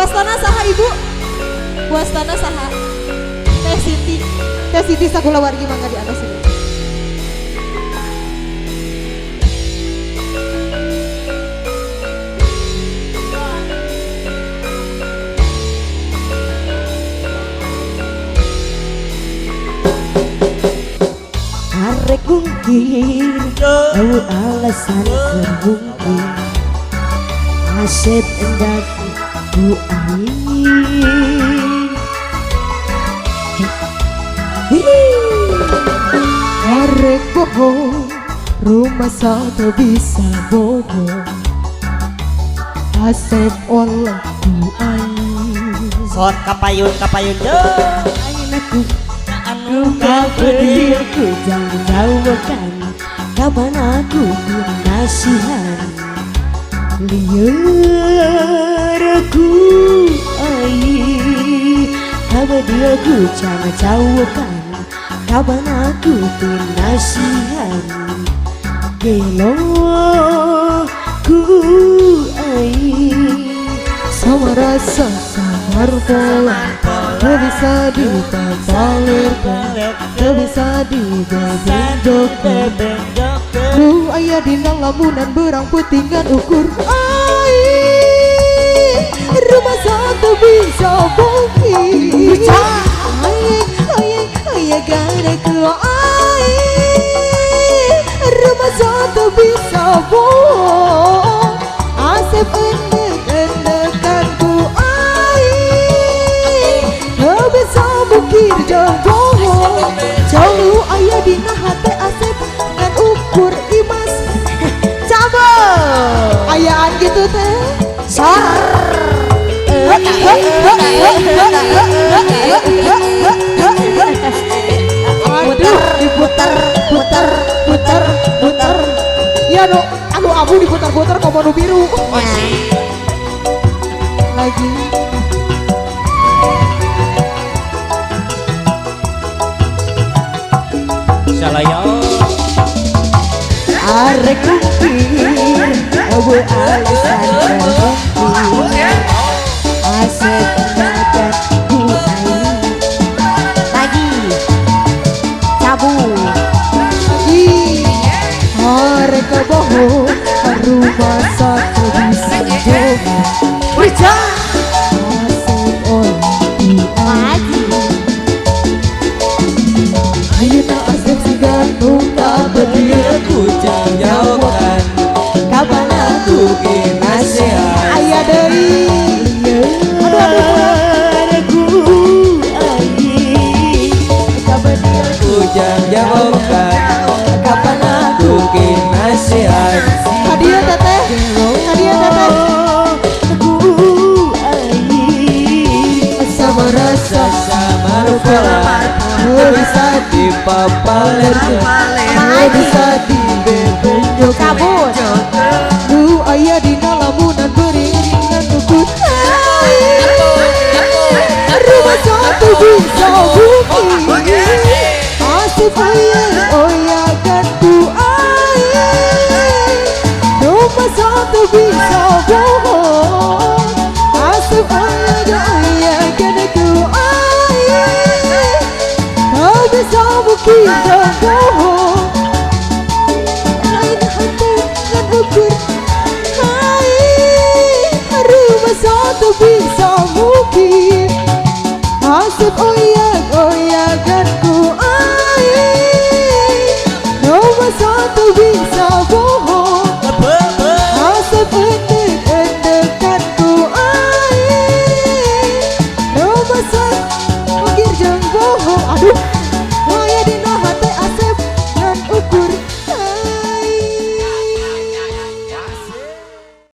Buastana saha ibu? Buastana saha? Teh Siti. Teh Siti sakula wargi mangga di atas ini. Arek mungkin tahu alasan termungkin Asep hendak ku Arek bohong, rumah satu bisa bohong. Asep olah ku Son kapayun deh. Ayin aku kabedi aku jangan jauhkan kapan aku nasihat liar aku kabedi aku jangan jauhkan kapan aku nasihat gelo ku sama rasa samar pola. Tak bisa ditampalerkan, tak bisa dibebek-bebek. Lu ayah dina lamunan berang putingan ukur air. Rumah satu bisa bongkir. Ayah gana ke air. Rumah satu bisa bohong. Asep endek-endekan ku air. Tak bisa bukir jauh bohong. Jauh ayah dina hati Asep ngan ukur imas. Cabang ayaan gitu teh. Aduh, diputar. Ya no, abu diputar-putar ke manu biru. Lagi. Salaya. arek mungkin abu alasan termungkin Asep hendak ku lagi cabu Mereka bohong, rumah satu bisa bohong. Berjaya Asep orang lagi Ayeuna Asep si gantung tak berdiri. Ku jauhkan kapan aku nasihat. Ayah deui. aku kapan Ku jauhkan kapan aku nasihat. Hadiah teteh. Sama rasa Samar pola bisa dipapalerkan, bisa dibebek kabur Lu ayah dina lamunan beringan ukur rumah satu bisa bukti Asif ayah oyakan ku ayah rumah satu bisa